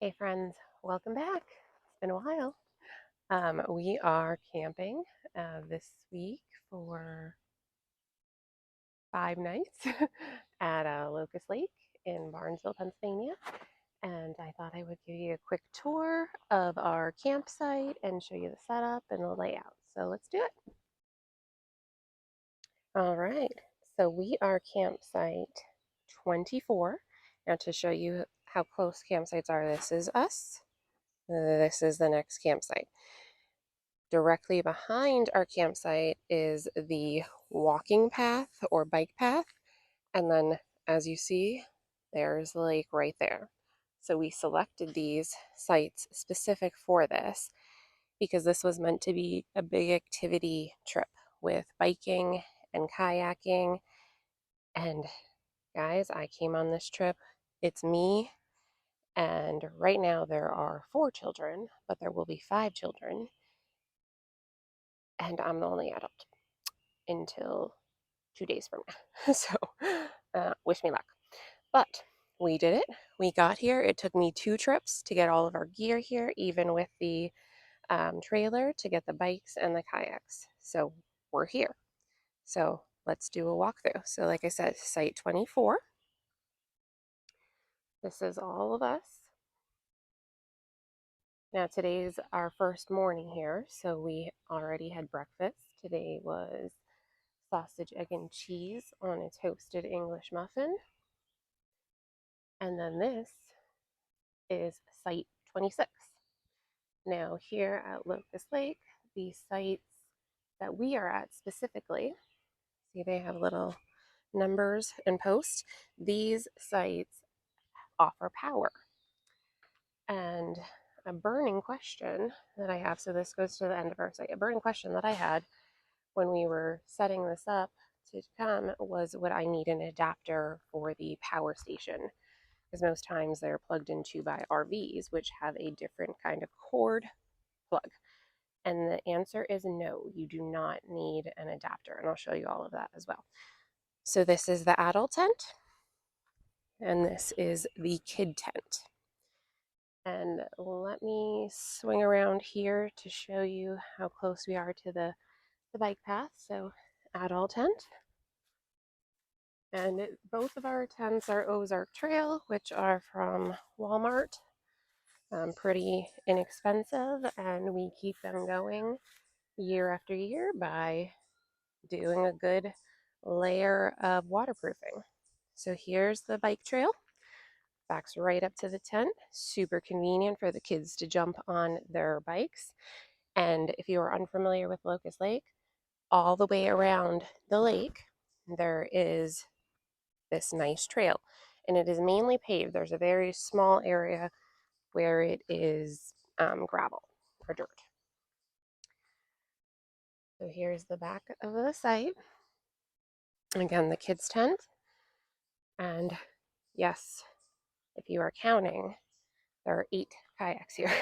Hey friends, welcome back. It's been a while. We are camping this week for 5 nights at Locust Lake in Barnesville, Pennsylvania. And I thought I would give you a quick tour of our campsite and show you the setup and the layout. So let's do it. All right. So we are campsite 24. Now to show you how close campsites are, this is us. This is the next campsite. Directly behind our campsite is the walking path or bike path. And then, as you see, there's the lake right there. So we selected these sites specific for this because this was meant to be a big activity trip with biking and kayaking. And guys, I came on this trip. It's me, and right now there are 4 children, but there will be 5 children, and I'm the only adult until 2 days from now. So, wish me luck. But we did it. We got here. It took me 2 trips to get all of our gear here, even with the trailer to get the bikes and the kayaks. So we're here. So let's do a walkthrough. So, like I said, site 24. This is all of us. Now, today's our first morning here, so we already had breakfast. Today was sausage, egg, and cheese on a toasted English muffin. And then this is site 26. Now, here at Locust Lake, the sites that we are at specifically, see they have little numbers and posts. These sites offer power. And a burning question that I have, so this goes to the end of our site, a burning question that I had when we were setting this up to come was, would I need an adapter for the power station? Because most times they're plugged into by RVs, which have a different kind of cord plug. And the answer is no, you do not need an adapter. And I'll show you all of that as well. So this is the adult tent, and this is the kid tent. And let me swing around here to show you how close we are to the bike path. So adult tent. And both of our tents are Ozark Trail, which are from Walmart. Pretty inexpensive, and we keep them going year after year by doing a good layer of waterproofing. So here's the bike trail. Backs right up to the tent. Super convenient for the kids to jump on their bikes. And if you are unfamiliar with Locust Lake, all the way around the lake, there is this nice trail. And it is mainly paved. There's a very small area where it is gravel or dirt. So here's the back of the site. Again, the kids' tent. And yes, if you are counting, there are 8 kayaks here.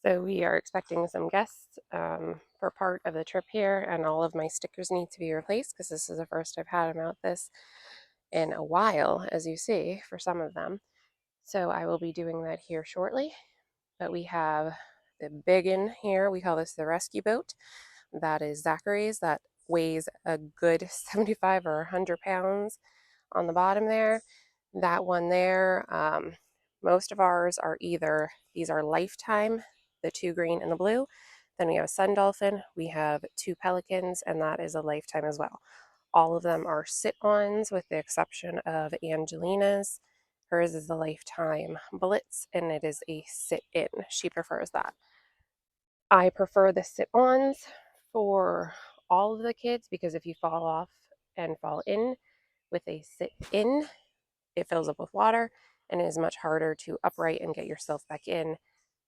So we are expecting some guests for part of the trip here, and all of my stickers need to be replaced because this is the first I've had them out this in a while, as you see, for some of them. So I will be doing that here shortly. But we have the big one here. We call this the rescue boat. That is Zachary's. That weighs a good 75 or 100 pounds on the bottom there. That one there, most of ours are either, these are Lifetime, the 2 green and the blue. Then we have a Sun Dolphin, we have 2 Pelicans, and that is a Lifetime as well. All of them are sit-ons with the exception of Angelina's. Hers is the Lifetime Blitz, and it is a sit-in. She prefers that. I prefer the sit-ons for all of the kids because if you fall off and fall in with a sit-in, it fills up with water and it is much harder to upright and get yourself back in,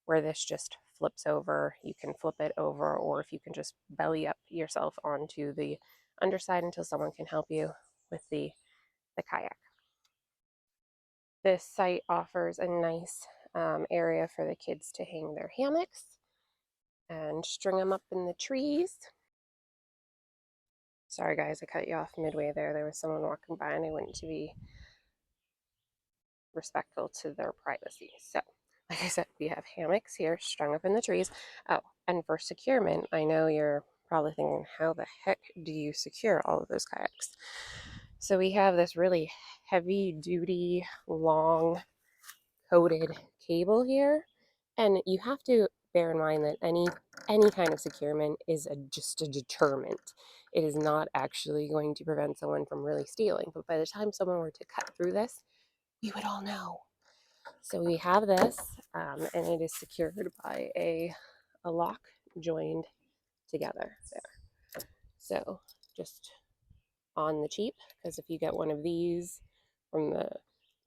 where this just flips over. You can flip it over, or if you can just belly up yourself onto the underside until someone can help you with the kayak. This site offers a nice area for the kids to hang their hammocks and string them up in the trees. Sorry guys, I cut you off midway there. There was someone walking by and I went to be respectful to their privacy. So, like I said, we have hammocks here strung up in the trees. Oh, and for securement, I know you're probably thinking, how the heck do you secure all of those kayaks? So we have this really heavy duty, long coated cable here. And you have to bear in mind that any kind of securement is just a deterrent. It is not actually going to prevent someone from really stealing. But by the time someone were to cut through this, we would all know. So we have this, and it is secured by a lock joined together there. So just on the cheap, because if you get one of these from the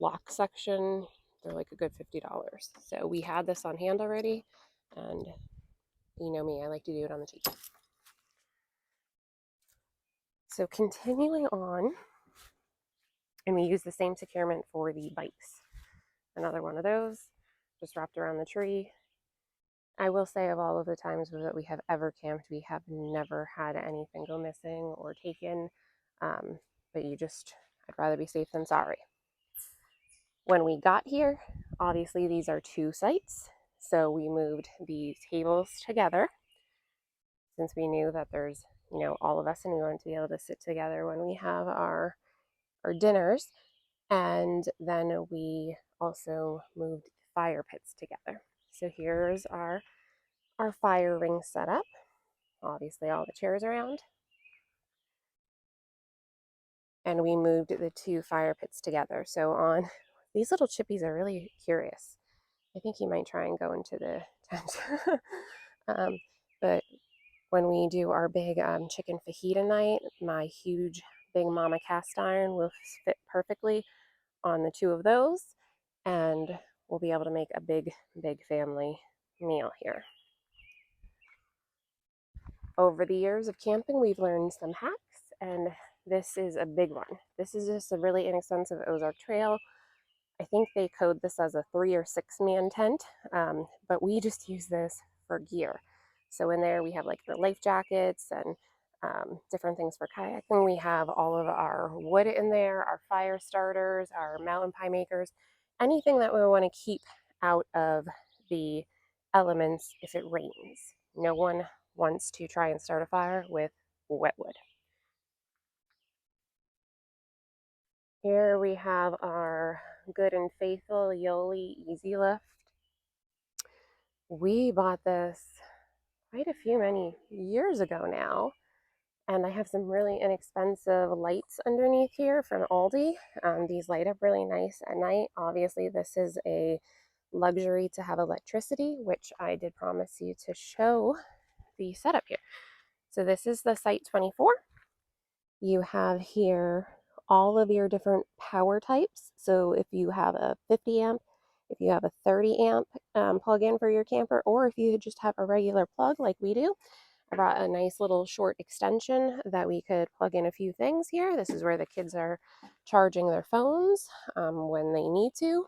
lock section, they're like a good $50. So we had this on hand already, and you know me, I like to do it on the cheap. So continuing on, and we use the same securement for the bikes. Another one of those, just wrapped around the tree. I will say, of all of the times that we have ever camped, we have never had anything go missing or taken. But I'd rather be safe than sorry. When we got here, obviously these are two sites. So we moved these tables together since we knew that there's, all of us and we wanted to be able to sit together when we have our dinners. And then we also moved fire pits together. So here's our fire ring set up. Obviously all the chairs around. And we moved the two fire pits together. So on these little chippies are really curious. I think he might try and go into the tent. But when we do our big chicken fajita night, my huge big mama cast iron will fit perfectly on the two of those, and we'll be able to make a big family meal here. Over the years of camping, we've learned some hacks, and this is a big one. This is just a really inexpensive Ozark trail. I think they code this as a 3 or 6 man tent, but we just use this for gear. So in there we have like the life jackets and different things for kayaking. We have all of our wood in there, our fire starters, our mountain pie makers, anything that we want to keep out of the elements if it rains. No one wants to try and start a fire with wet wood. Here we have our good and faithful Yoli Easy Lift. We bought this quite many years ago now, and I have some really inexpensive lights underneath here from Aldi. These light up really nice at night. Obviously, this is a luxury to have electricity, which I did promise you to show the setup here. So this is the Site 24. You have here all of your different power types. So if you have a 50 amp, if you have a 30 amp plug-in for your camper, or if you just have a regular plug like we do, I brought a nice little short extension that we could plug in a few things here. This is where the kids are charging their phones when they need to.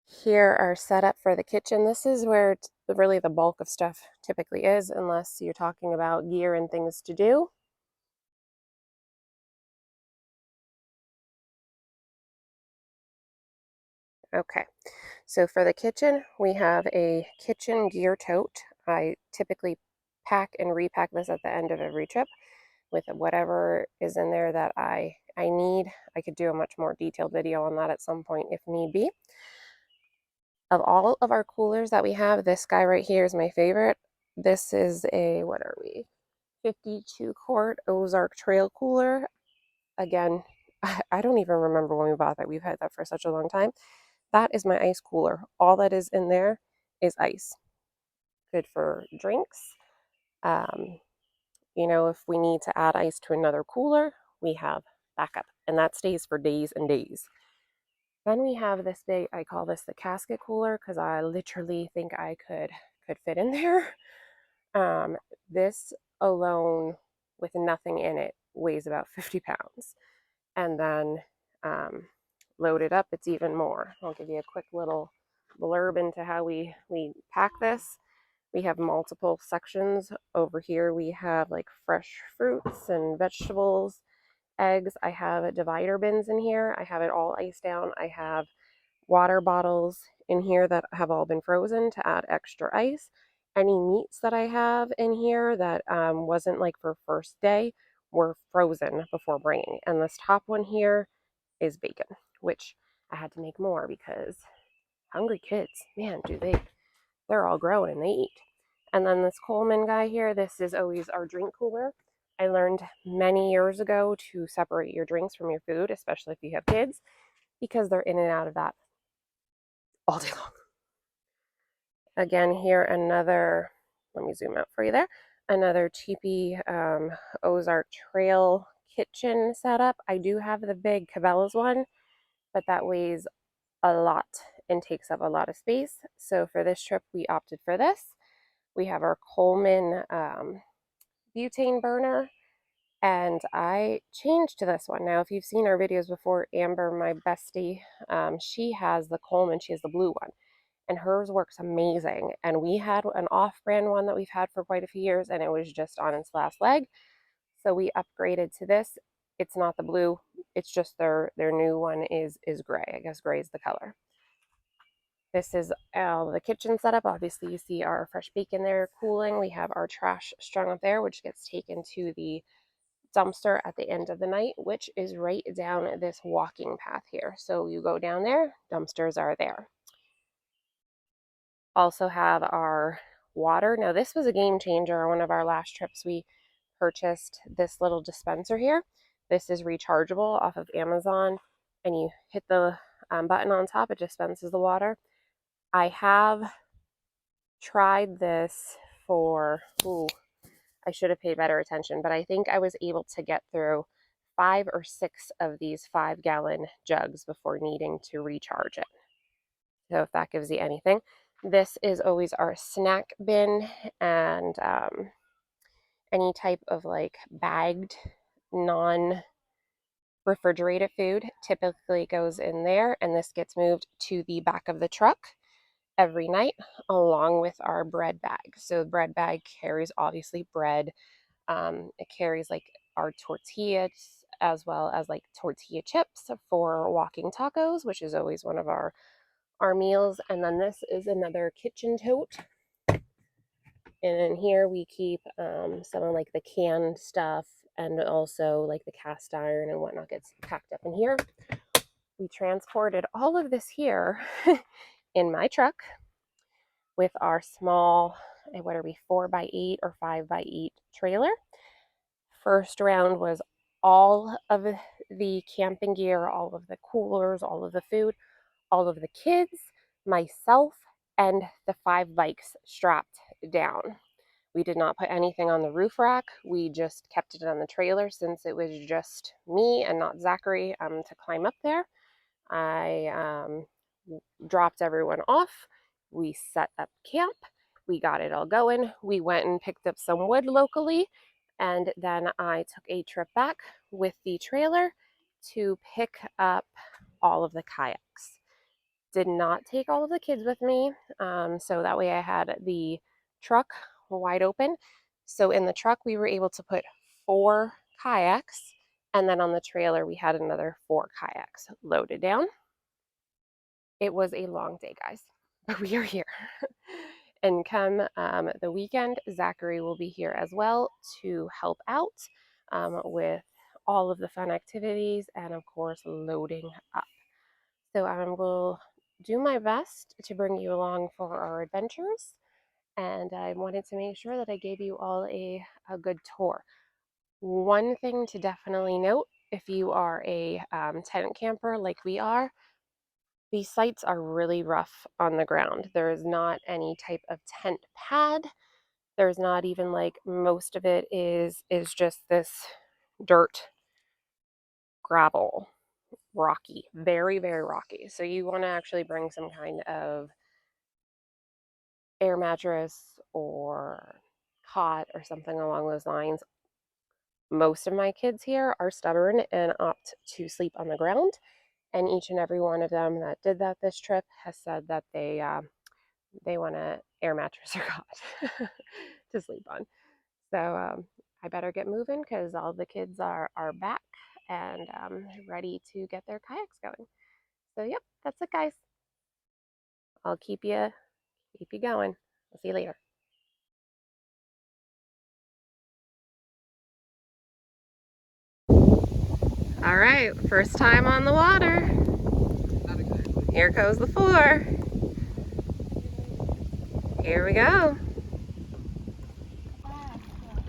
Here are set up for the kitchen. This is where really the bulk of stuff typically is, unless you're talking about gear and things to do. Okay, so for the kitchen, we have a kitchen gear tote. I typically pack and repack this at the end of every trip with whatever is in there that I need. I could do a much more detailed video on that at some point if need be. Of all of our coolers that we have, this guy right here is my favorite. This is a, 52 quart Ozark Trail cooler. Again, I don't even remember when we bought that. We've had that for such a long time. That is my ice cooler. All that is in there is ice. Good for drinks. If we need to add ice to another cooler, we have backup, and that stays for days and days. Then we have this big, I call this the casket cooler because I literally think I could fit in there. This alone with nothing in it weighs about 50 pounds. And then loaded up, it's even more. I'll give you a quick little blurb into how we pack this. We have multiple sections. Over here we have like fresh fruits and vegetables, eggs. I have divider bins in here. I have it all iced down. I have water bottles in here that have all been frozen to add extra ice. Any meats that I have in here that wasn't like for first day were frozen before bringing. And this top one here is bacon, which I had to make more because hungry kids, man, they're all growing and they eat. And then this Coleman guy here, this is always our drink cooler. I learned many years ago to separate your drinks from your food, especially if you have kids, because they're in and out of that all day long. Again, here another, let me zoom out for you there, another cheapy Ozark Trail kitchen setup. I do have the big Cabela's one, but that weighs a lot and takes up a lot of space. So for this trip, we opted for this. We have our Coleman butane burner, and I changed to this one. Now, if you've seen our videos before, Amber, my bestie, she has the Coleman, she has the blue one, and hers works amazing. And we had an off-brand one that we've had for quite a few years, and it was just on its last leg. So we upgraded to this. It's not the blue, it's just their new one is gray. I guess gray is the color. This is the kitchen setup. Obviously, you see our fresh bacon there cooling. We have our trash strung up there, which gets taken to the dumpster at the end of the night, which is right down this walking path here. So you go down there, dumpsters are there. Also have our water. Now, this was a game changer on one of our last trips. We purchased this little dispenser here. This is rechargeable off of Amazon, and you hit the button on top, it dispenses the water. I have tried this for, I should have paid better attention, but I think I was able to get through 5 or 6 of these 5-gallon jugs before needing to recharge it. So if that gives you anything. This is always our snack bin, and any type of like bagged, non-refrigerated food typically goes in there, and this gets moved to the back of the truck every night along with our bread bag. So the bread bag carries obviously bread. It carries like our tortillas as well as like tortilla chips for walking tacos, which is always one of our meals. And then this is another kitchen tote. And in here we keep some of like the canned stuff, and also like the cast iron and whatnot gets packed up in here. We transported all of this here in my truck with our small, what are we, 4x8 or 5x8 trailer. First round was all of the camping gear, all of the coolers, all of the food, all of the kids, myself, and the 5 bikes strapped down. We did not put anything on the roof rack. We just kept it on the trailer since it was just me and not Zachary to climb up there. I dropped everyone off. We set up camp. We got it all going. We went and picked up some wood locally, and then I took a trip back with the trailer to pick up all of the kayaks. Did not take all of the kids with me, so that way I had the truck wide open. So in the truck, we were able to put 4 kayaks, and then on the trailer, we had another 4 kayaks loaded down. It was a long day, guys, but we are here. And come the weekend, Zachary will be here as well to help out with all of the fun activities and, of course, loading up. So I will do my best to bring you along for our adventures, and I wanted to make sure that I gave you all a good tour. One thing to definitely note, if you are a tenant camper like we are, these sites are really rough on the ground. There is not any type of tent pad. There's not even like, most of it is just this dirt, gravel, rocky, very, very rocky. So you want to actually bring some kind of air mattress or cot or something along those lines. Most of my kids here are stubborn and opt to sleep on the ground, and each and every one of them that did that this trip has said that they want an air mattress or cot to sleep on. So I better get moving because all the kids are back, and ready to get their kayaks going. So yep, that's it, guys. I'll keep you going. I'll see you later. All right, first time on the water. Here goes the 4. Here we go.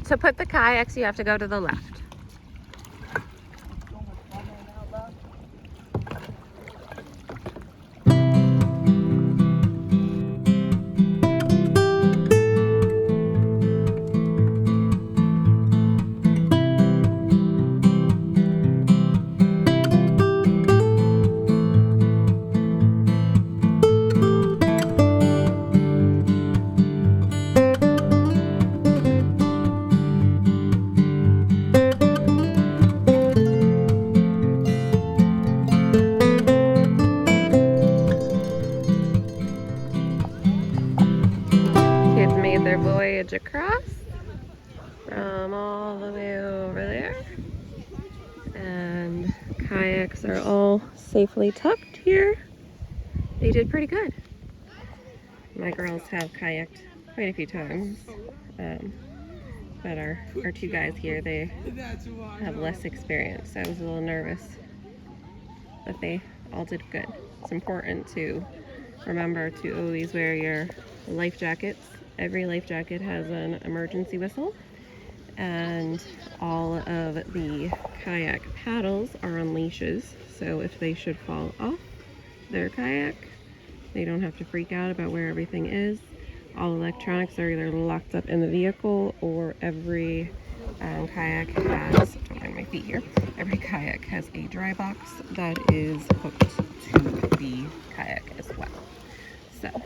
To put the kayaks, you have to go to the left. Kids made their voyage across from all the way over there. And kayaks are all safely tucked here. They did pretty good. My girls have kayaked quite a few times. But our 2 guys here, they have less experience, so I was a little nervous. But they all did good. It's important to remember to always wear your life jackets. Every life jacket has an emergency whistle, and all of the kayak paddles are on leashes, so if they should fall off their kayak, they don't have to freak out about where everything is. All electronics are either locked up in the vehicle, or every kayak has, don't mind my feet here, every kayak has a dry box that is hooked to the kayak as well. So,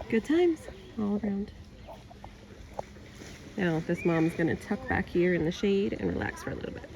good times all around. Now, this mom's gonna tuck back here in the shade and relax for a little bit.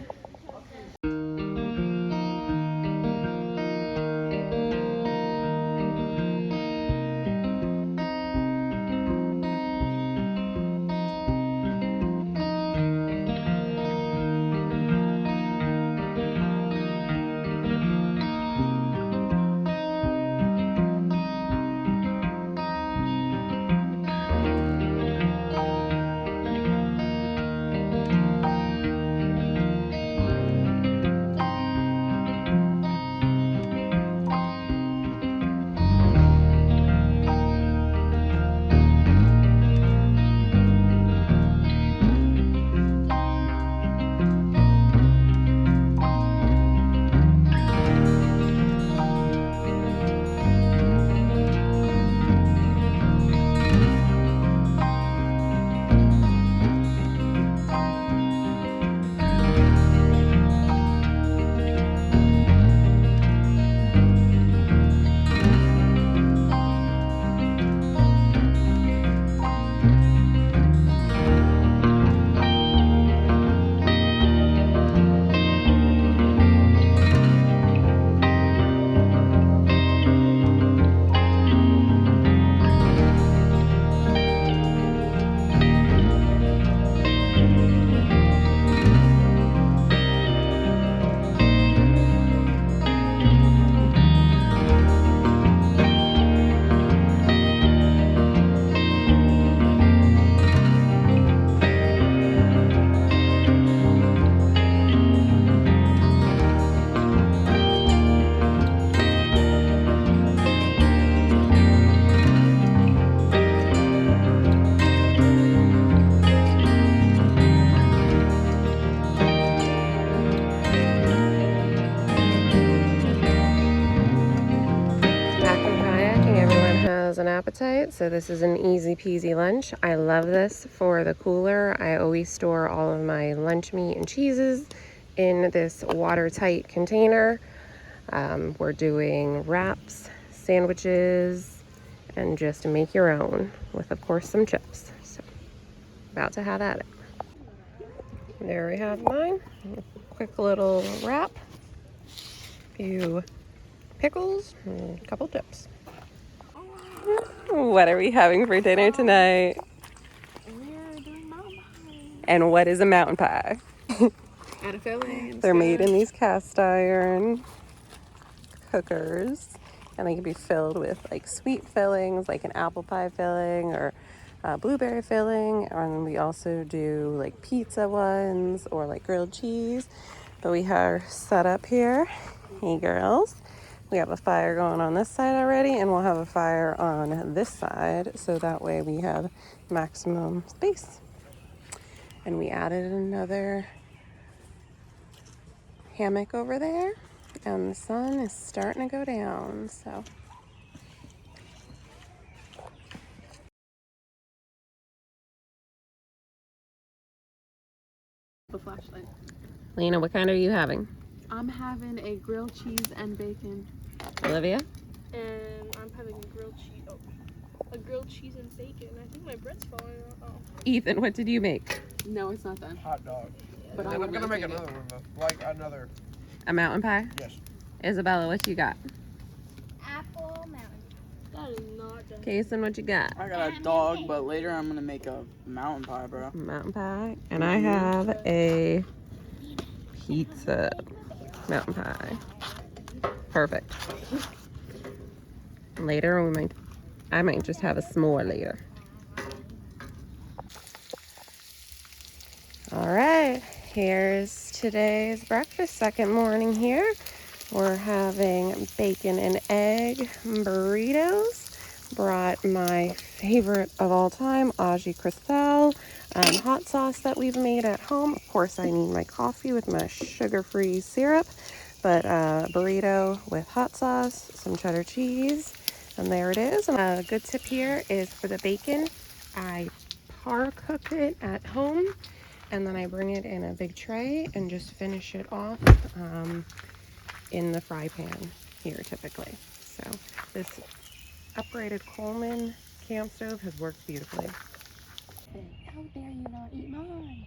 An appetite, so this is an easy peasy lunch. I love this for the cooler. I always store all of my lunch meat and cheeses in this watertight container. We're doing wraps, sandwiches, and just make your own with, of course, some chips. So about to have at it. There we have mine. Quick little wrap, a few pickles, and a couple chips. What are we having for dinner tonight? We're doing mountain pie. And what is a mountain pie? And a filling. They're made in these cast iron cookers, and they can be filled with like sweet fillings, like an apple pie filling or blueberry filling. And we also do like pizza ones or like grilled cheese. But we are set up here. Hey girls, we have a fire going on this side already, and we'll have a fire on this side, so that way we have maximum space. And we added another hammock over there, and the sun is starting to go down, so. The flashlight. Lena, what kind are you having? I'm having a grilled cheese and bacon. Olivia? And I'm having a grilled cheese and bacon. I think my bread's falling off. Oh. Ethan, what did you make? No, it's not done. Hot dog. But I'm gonna make another one though. Like another. A mountain pie? Yes. Isabella, what you got? Apple mountain. That is not done. Kason, what you got? I got a dog, but later I'm gonna make a mountain pie, bro. Mountain pie. And I have a pizza mountain pie. Perfect. Later, I might just have a s'more later. All right, here's today's breakfast. Second morning here. We're having bacon and egg burritos. Brought my favorite of all time, Aji Cristal, hot sauce that we've made at home. Of course, I need my coffee with my sugar-free syrup, but burrito with hot sauce, some cheddar cheese, and there it is. A good tip here is for the bacon, I par cook it at home, and then I bring it in a big tray and just finish it off in the fry pan here typically. So this upgraded Coleman camp stove has worked beautifully. How dare you not eat mine?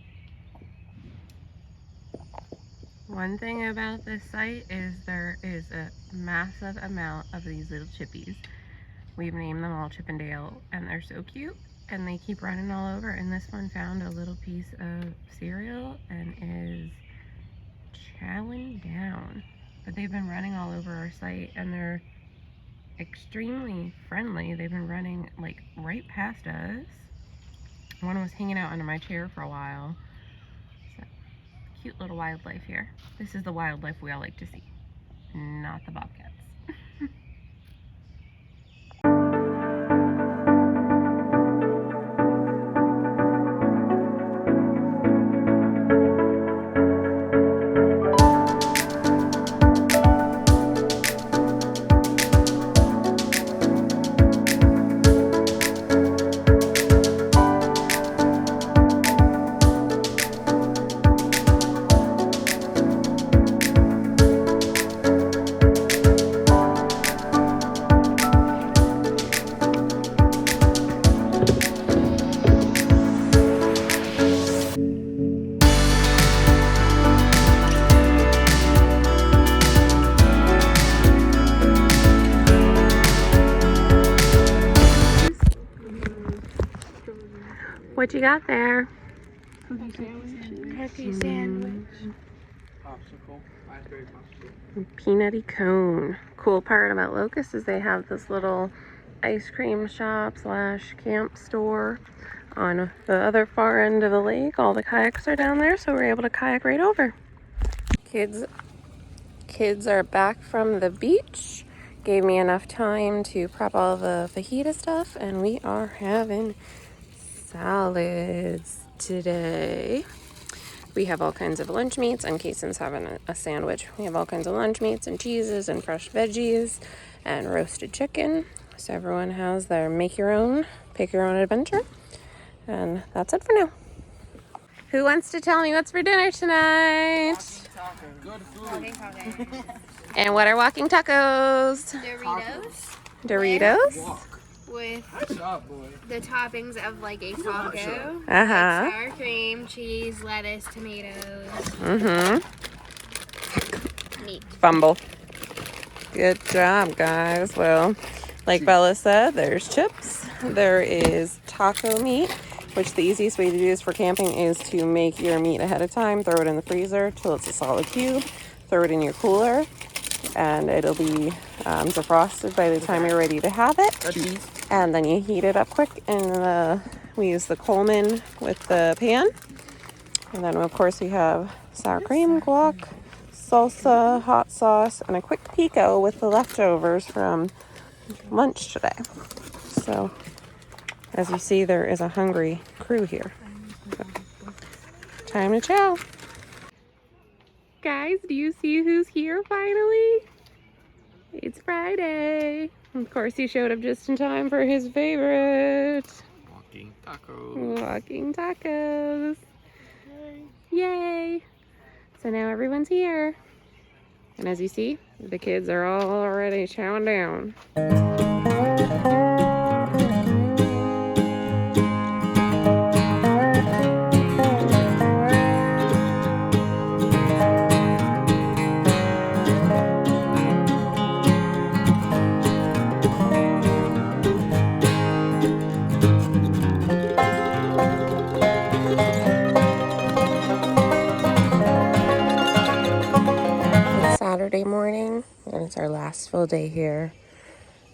One thing about this site is there is a massive amount of these little chippies. We've named them all Chip and Dale, and they're so cute, and they keep running all over. And this one found a little piece of cereal and is chowing down. But they've been running all over our site, and they're extremely friendly. They've been running like right past us. One was hanging out under my chair for a while. So, cute little wildlife here. This is the wildlife we all like to see, not the bobcats. What you got there? Cookie sandwich. Popsicle. Raspberry popsicle. Peanutty cone. Cool part about Locust is they have this little ice cream shop slash camp store on the other far end of the lake. All the kayaks are down there, so we're able to kayak right over. Kids are back from the beach. Gave me enough time to prep all the fajita stuff, and we are having salads today. We have all kinds of lunch meats, and Kason's having a sandwich. We have all kinds of lunch meats and cheeses and fresh veggies and roasted chicken. So everyone has their make your own, pick your own adventure. And that's it for now. Who wants to tell me what's for dinner tonight? Good food. And what are walking tacos? Doritos? With What's up, boy? the toppings of like a taco. Uh-huh. Like sour cream, cheese, lettuce, tomatoes, meat. Fumble. Good job, guys. Well, like Bella said, there's chips. There is taco meat. which the easiest way to do this for camping is to make your meat ahead of time, throw it in the freezer till it's a solid cube, throw it in your cooler, and it'll be defrosted by the time you're ready to have it. And then you heat it up quick, and we use the Coleman with the pan. And then of course we have sour cream, guac, salsa, hot sauce, and a quick pico with the leftovers from lunch today. So as you see, there is a hungry crew here. So, time to chow. Guys, do you see who's here finally? It's Friday. Of course, he showed up just in time for his favorite. Walking tacos. Walking tacos. Yay! So now everyone's here. And as you see, the kids are all already chowing down. Saturday morning, and it's our last full day here.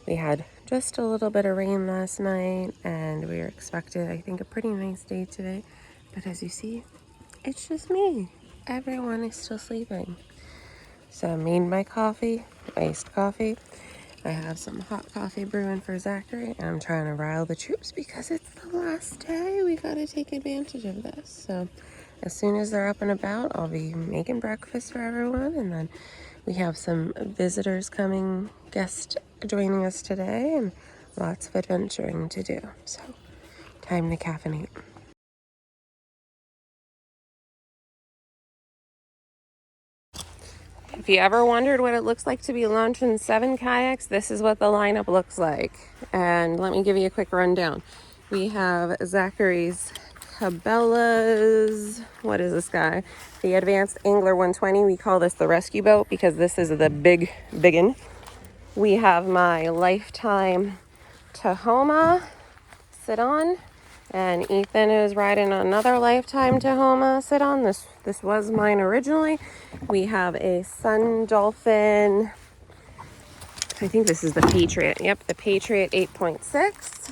We had just a little bit of rain last night, and we are expected, I think, a pretty nice day today. But as you see, it's just me. Everyone is still sleeping. So I made my coffee, iced coffee. I have some hot coffee brewing for Zachary, and I'm trying to rile the troops because it's the last day. We gotta take advantage of this. So as soon as they're up and about, I'll be making breakfast for everyone, and then we have some visitors coming, guests joining us today, and lots of adventuring to do. So, time to caffeinate. If you ever wondered what it looks like to be launching 7 kayaks, this is what the lineup looks like. And let me give you a quick rundown. We have Zachary's Cabela's, what is this guy? The Advanced Angler 120. We call this the rescue boat because this is the biggin. We have my Lifetime Tahoma sit-on, and Ethan is riding another Lifetime Tahoma sit-on. This was mine originally. We have a Sun Dolphin, I think this is the Patriot. Yep, the Patriot 8.6.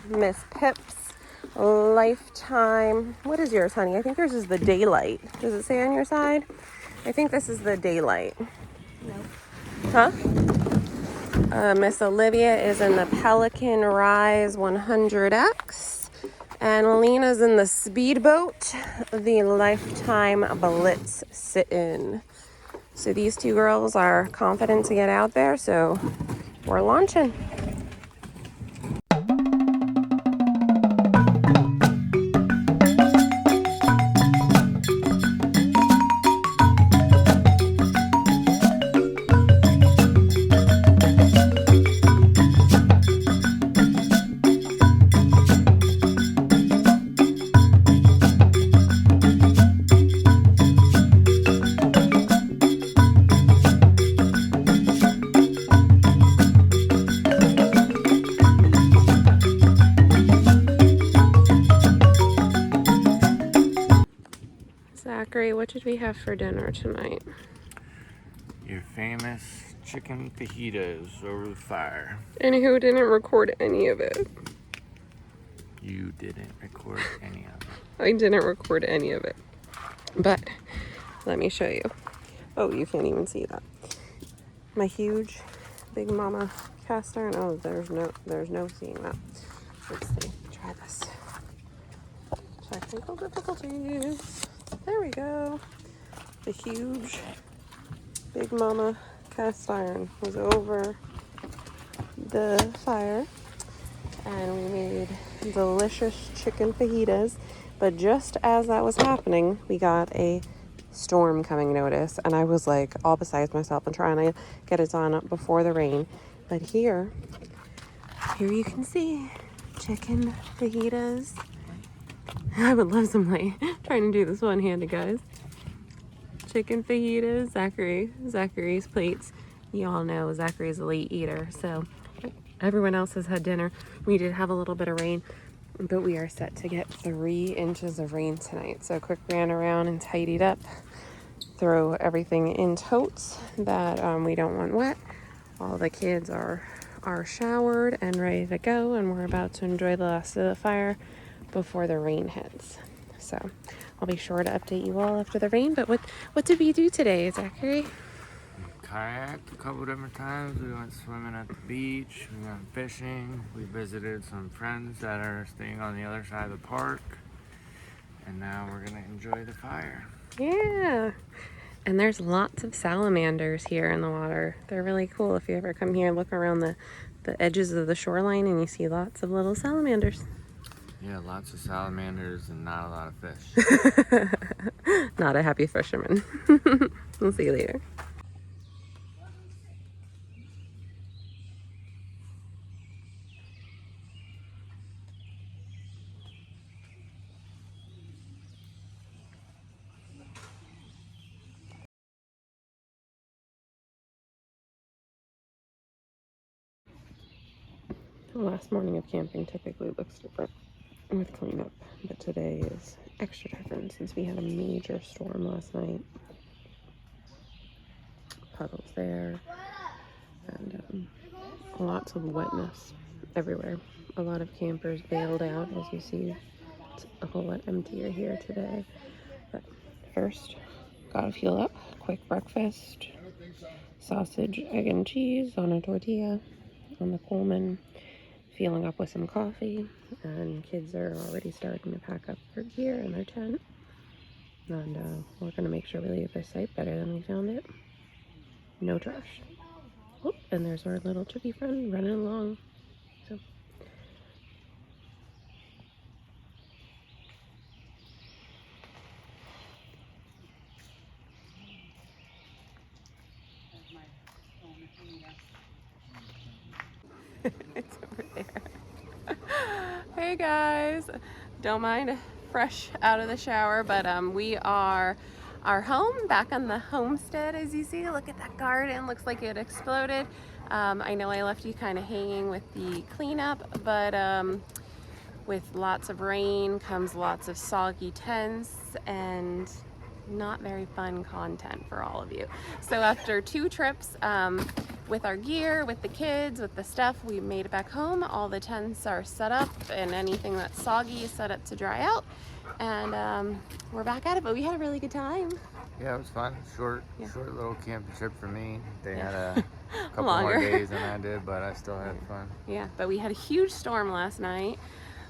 Miss Pip's Lifetime. What is yours, honey? I think yours is the Daylight. Does it say on your side? I think this is the Daylight. No. Huh? Miss Olivia is in the Pelican Rise 100X. And Lena's in the Speedboat, the Lifetime Blitz sit-in. So these two girls are confident to get out there, so we're launching. Zachary, what did we have for dinner tonight? Your famous chicken fajitas over the fire. And who didn't record any of it? You didn't record any of it. I didn't record any of it. But let me show you. Oh, you can't even see that. My huge Big Mama cast iron. Oh, there's no seeing that. Let's see. Try this. Technical difficulties. There we go. The huge Big Mama cast iron was over the fire, and we made delicious chicken fajitas. But just as that was happening, we got a storm coming notice, and I was like all besides myself and trying to get it done before the rain. But here you can see chicken fajitas. I would love some light. Trying to do this one-handed, guys. Chicken fajitas, Zachary's plates. You all know Zachary's a late eater, so Everyone else has had dinner. We did have a little bit of rain, but we are set to get 3 inches of rain tonight. So quick ran around and tidied up, throw everything in totes that we don't want wet. All the kids are showered and ready to go, and we're about to enjoy the last of the fire before the rain hits. So I'll be sure to update you all after the rain. But what did we do today, Zachary? Kayaked a couple different times. We went swimming at the beach. We went fishing. We visited some friends that are staying on the other side of the park. And now we're gonna enjoy the fire. Yeah. And there's lots of salamanders here in the water. They're really cool. If you ever come here and look around the edges of the shoreline, and you see lots of little salamanders. Yeah, lots of salamanders and not a lot of fish. Not a happy fisherman. We'll see you later. The last morning of camping typically looks different with cleanup, but today is extra different since we had a major storm last night. Puddles there, and lots of wetness everywhere. A lot of campers bailed out, as you see. It's a whole lot emptier here today. But first, gotta fuel up. Quick breakfast. Sausage, egg, and cheese on a tortilla on the Coleman. Fueling up with some coffee. And kids are already starting to pack up their gear and their tent. And we're gonna make sure we leave this site better than we found it. No trash. Oh, and there's our little chippy friend running along. So. It's over there. Hey guys, don't mind fresh out of the shower, but we are home, back on the homestead. As you see, look at that garden, looks like it exploded. I know I left you kind of hanging with the cleanup, but with lots of rain comes lots of soggy tents and not very fun content for all of you. So after 2 trips with our gear, with the kids, with the stuff, we made it back home. All the tents are set up and anything that's soggy is set up to dry out. And we're back at it, but we had a really good time. Yeah, it was fun. Short little camping trip for me. They had a couple Longer. more days than I did, but I still had fun. Yeah, but we had a huge storm last night.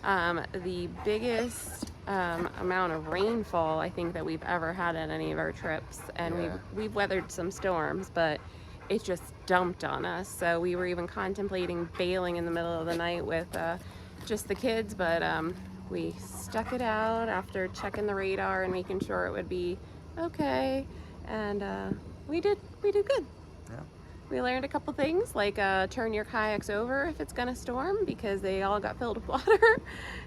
The biggest amount of rainfall I think that we've ever had at any of our trips, and we've weathered some storms, but it just dumped on us. So we were even contemplating bailing in the middle of the night with just the kids, but we stuck it out after checking the radar and making sure it would be okay, and we did good. Yeah. We learned a couple things, like turn your kayaks over if it's gonna storm, because they all got filled with water.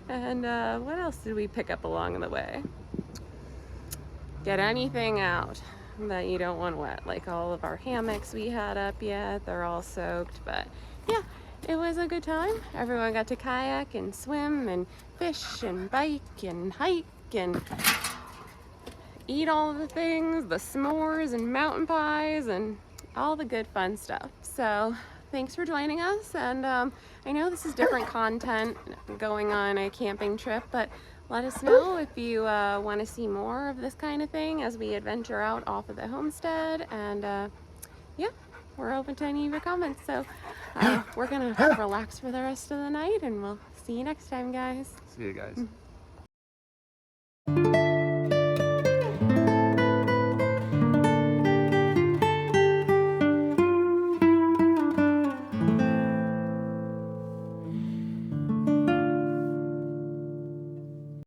And what else did we pick up along the way? Get anything out that you don't want wet, like all of our hammocks we had up yet, they're all soaked. But yeah, it was a good time. Everyone got to kayak and swim and fish and bike and hike and eat all the things, the s'mores and mountain pies and all the good fun stuff. So thanks for joining us, and I know this is different content going on a camping trip, but let us know if you want to see more of this kind of thing as we adventure out off of the homestead. And yeah, we're open to any of your comments. So we're gonna relax for the rest of the night, and we'll see you next time, guys. See you guys.